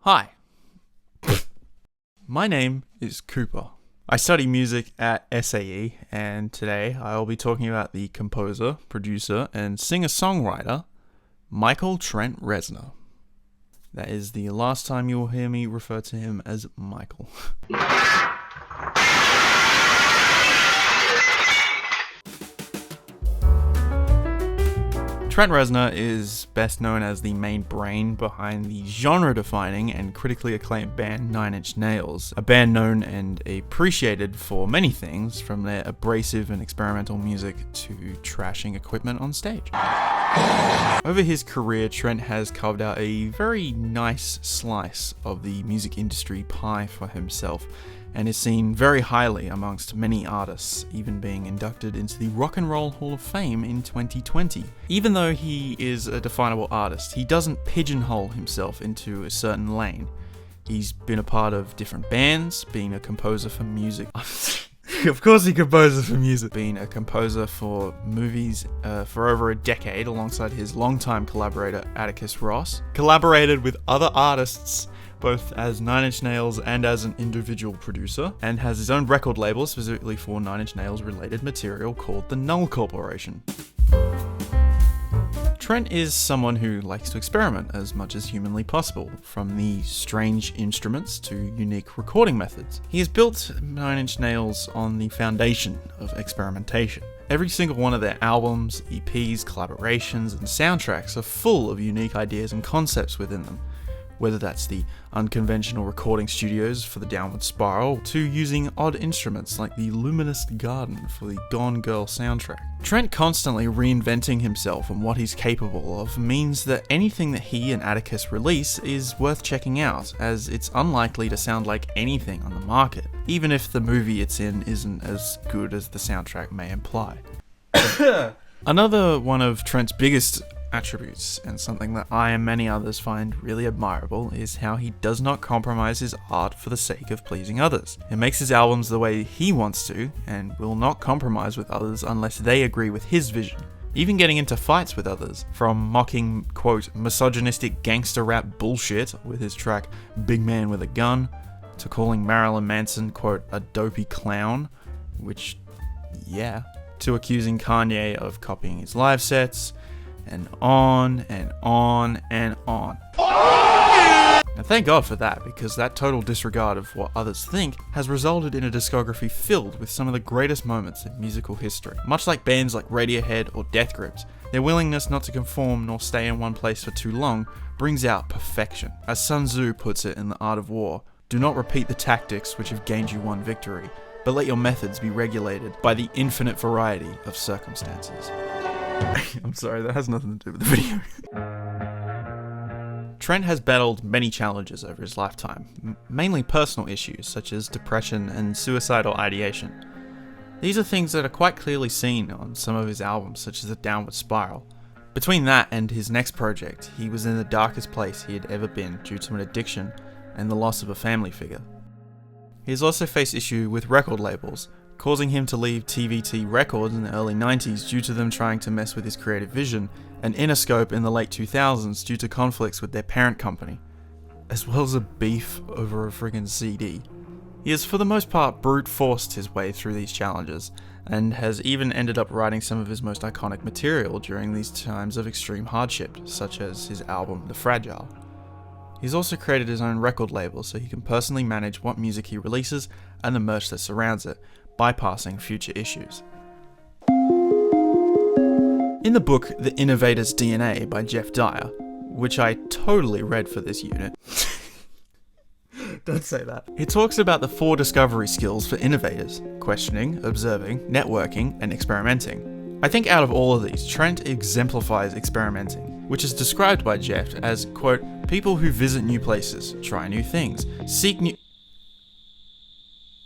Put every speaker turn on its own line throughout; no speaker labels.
Hi, my name is Cooper. I study music at SAE, and today I will be talking about the composer, producer, and singer-songwriter, Michael Trent Reznor. That is the last time you will hear me refer to him as Michael. Trent Reznor is best known as the main brain behind the genre-defining and critically acclaimed band 9 Inch Nails, a band known and appreciated for many things, from their abrasive and experimental music to trashing equipment on stage. Over his career, Trent has carved out a very nice slice of the music industry pie for himself, and is seen very highly amongst many artists, even being inducted into the Rock and Roll Hall of Fame in 2020. Even though he is a definable artist, he doesn't pigeonhole himself into a certain lane. He's been a part of different bands, being a composer for music. Of course he composes for music. Being a composer for movies for over a decade alongside his longtime collaborator Atticus Ross. Collaborated with other artists both as 9 Inch Nails and as an individual producer, and has his own record label specifically for 9 Inch Nails related material called the Null Corporation. Trent is someone who likes to experiment as much as humanly possible, from the strange instruments to unique recording methods. He has built 9 Inch Nails on the foundation of experimentation. Every single one of their albums, EPs, collaborations, and soundtracks are full of unique ideas and concepts within them. Whether that's the unconventional recording studios for the Downward Spiral, to using odd instruments like the Luminous Garden for the Gone Girl soundtrack. Trent constantly reinventing himself and what he's capable of means that anything that he and Atticus release is worth checking out, as it's unlikely to sound like anything on the market, even if the movie it's in isn't as good as the soundtrack may imply. Another one of Trent's biggest attributes, and something that I and many others find really admirable, is how he does not compromise his art for the sake of pleasing others. He makes his albums the way he wants to, and will not compromise with others unless they agree with his vision. Even getting into fights with others, from mocking, quote, misogynistic gangster rap bullshit with his track Big Man with a Gun, to calling Marilyn Manson, quote, a dopey clown, which, yeah, to accusing Kanye of copying his live sets, and on and on and on. And thank God for that, because that total disregard of what others think has resulted in a discography filled with some of the greatest moments in musical history. Much like bands like Radiohead or Death Grips, their willingness not to conform nor stay in one place for too long brings out perfection. As Sun Tzu puts it in The Art of War, do not repeat the tactics which have gained you one victory, but let your methods be regulated by the infinite variety of circumstances. I'm sorry, that has nothing to do with the video. Trent has battled many challenges over his lifetime, mainly personal issues such as depression and suicidal ideation. These are things that are quite clearly seen on some of his albums, such as The Downward Spiral. Between that and his next project, he was in the darkest place he had ever been due to an addiction and the loss of a family figure. He has also faced issue with record labels, causing him to leave TVT Records in the early 90s due to them trying to mess with his creative vision, and Interscope in the late 2000s due to conflicts with their parent company, as well as a beef over a friggin' CD. He has for the most part brute forced his way through these challenges, and has even ended up writing some of his most iconic material during these times of extreme hardship, such as his album The Fragile. He's also created his own record label so he can personally manage what music he releases and the merch that surrounds it, bypassing future issues. In the book The Innovator's DNA by Jeff Dyer, which I totally read for this unit, don't say that, he talks about the 4 discovery skills for innovators: questioning, observing, networking, and experimenting. I think out of all of these, Trent exemplifies experimenting, which is described by Jeff as, quote, people who visit new places, try new things, seek new...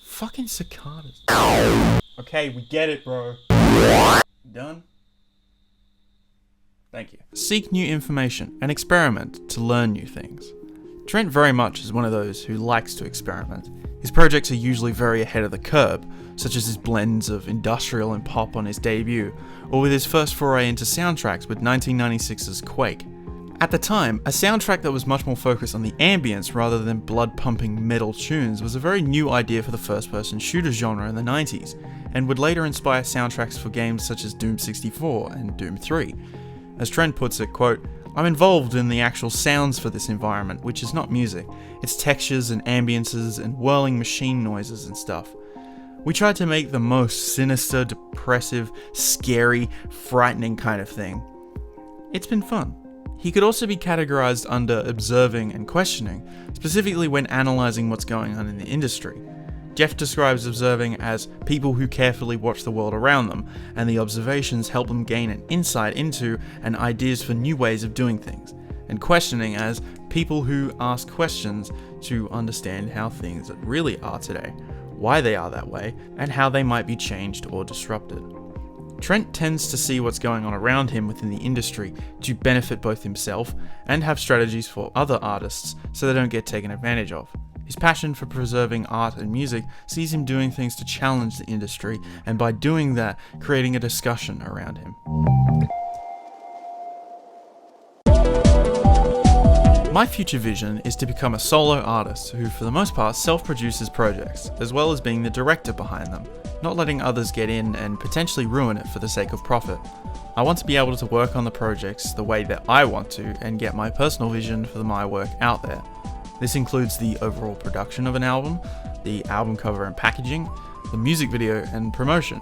Fucking cicadas. Okay, we get it, bro. Done? Thank you. Seek new information and experiment to learn new things. Trent very much is one of those who likes to experiment. His projects are usually very ahead of the curve, such as his blends of industrial and pop on his debut, or with his first foray into soundtracks with 1996's Quake. At the time, a soundtrack that was much more focused on the ambience rather than blood-pumping metal tunes was a very new idea for the first-person shooter genre in the 90s, and would later inspire soundtracks for games such as Doom 64 and Doom 3. As Trent puts it, quote, "I'm involved in the actual sounds for this environment, which is not music. It's textures and ambiences and whirling machine noises and stuff. We tried to make the most sinister, depressive, scary, frightening kind of thing. It's been fun." He could also be categorized under observing and questioning, specifically when analyzing what's going on in the industry. Jeff describes observing as people who carefully watch the world around them, and the observations help them gain an insight into and ideas for new ways of doing things, and questioning as people who ask questions to understand how things really are today, why they are that way, and how they might be changed or disrupted. Trent tends to see what's going on around him within the industry to benefit both himself and have strategies for other artists so they don't get taken advantage of. His passion for preserving art and music sees him doing things to challenge the industry, and by doing that, creating a discussion around him. My future vision is to become a solo artist who, for the most part, self-produces projects, as well as being the director behind them, not letting others get in and potentially ruin it for the sake of profit. I want to be able to work on the projects the way that I want to and get my personal vision for my work out there. This includes the overall production of an album, the album cover and packaging, the music video and promotion.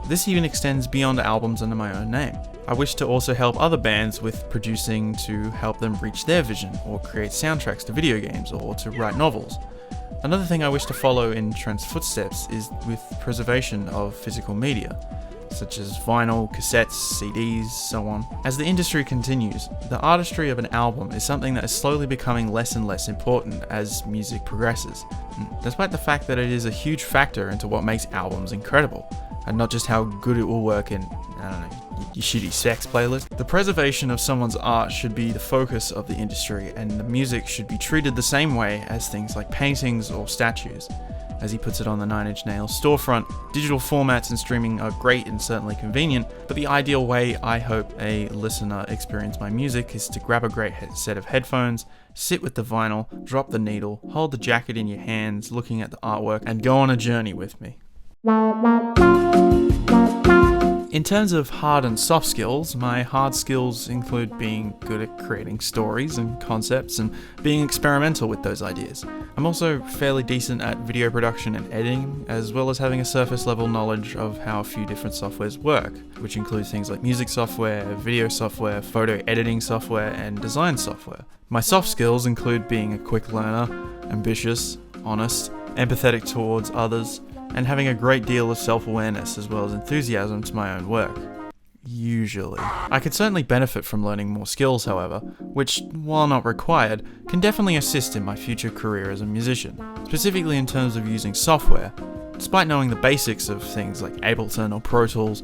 This even extends beyond albums under my own name. I wish to also help other bands with producing to help them reach their vision, or create soundtracks to video games, or to write novels. Another thing I wish to follow in Trent's footsteps is with preservation of physical media, such as vinyl, cassettes, CDs, so on. As the industry continues, the artistry of an album is something that is slowly becoming less and less important as music progresses, despite the fact that it is a huge factor into what makes albums incredible, and not just how good it will work in, your shitty sex playlist. The preservation of someone's art should be the focus of the industry, and the music should be treated the same way as things like paintings or statues. As he puts it on the Nine Inch Nails storefront, digital formats and streaming are great and certainly convenient, but the ideal way I hope a listener experience my music is to grab a great set of headphones, sit with the vinyl, drop the needle, hold the jacket in your hands, looking at the artwork, and go on a journey with me. In terms of hard and soft skills, my hard skills include being good at creating stories and concepts and being experimental with those ideas. I'm also fairly decent at video production and editing, as well as having a surface level knowledge of how a few different softwares work, which includes things like music software, video software, photo editing software, and design software. My soft skills include being a quick learner, ambitious, honest, empathetic towards others, and having a great deal of self-awareness as well as enthusiasm to my own work. Usually. I could certainly benefit from learning more skills, however, which, while not required, can definitely assist in my future career as a musician, specifically in terms of using software. Despite knowing the basics of things like Ableton or Pro Tools,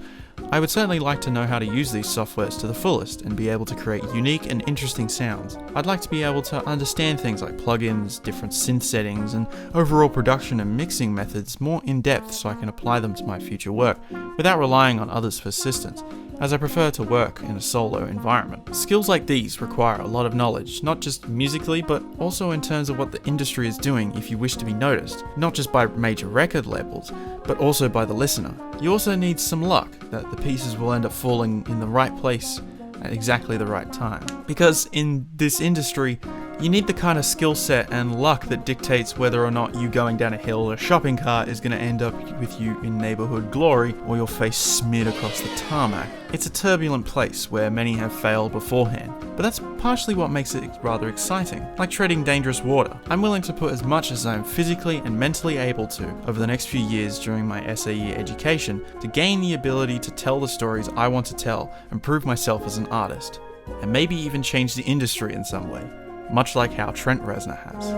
I would certainly like to know how to use these softwares to the fullest and be able to create unique and interesting sounds. I'd like to be able to understand things like plugins, different synth settings, and overall production and mixing methods more in depth so I can apply them to my future work without relying on others for assistance, as I prefer to work in a solo environment. Skills like these require a lot of knowledge, not just musically, but also in terms of what the industry is doing if you wish to be noticed, not just by major record labels, but also by the listener. You also need some luck that the pieces will end up falling in the right place at exactly the right time. Because in this industry, you need the kind of skill set and luck that dictates whether or not you going down a hill or a shopping cart is going to end up with you in neighborhood glory or your face smeared across the tarmac. It's a turbulent place where many have failed beforehand, but that's partially what makes it rather exciting. Like treading dangerous water, I'm willing to put as much as I'm physically and mentally able to over the next few years during my SAE education to gain the ability to tell the stories I want to tell and prove myself as an artist, and maybe even change the industry in some way, much like how Trent Reznor has.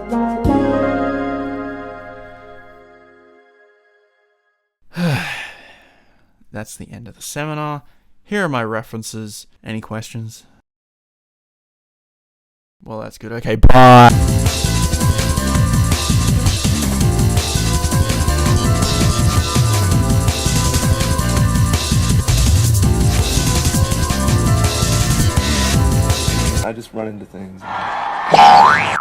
That's the end of the seminar. Here are my references. Any questions? Well, that's good. Okay, bye.
I just run into things. And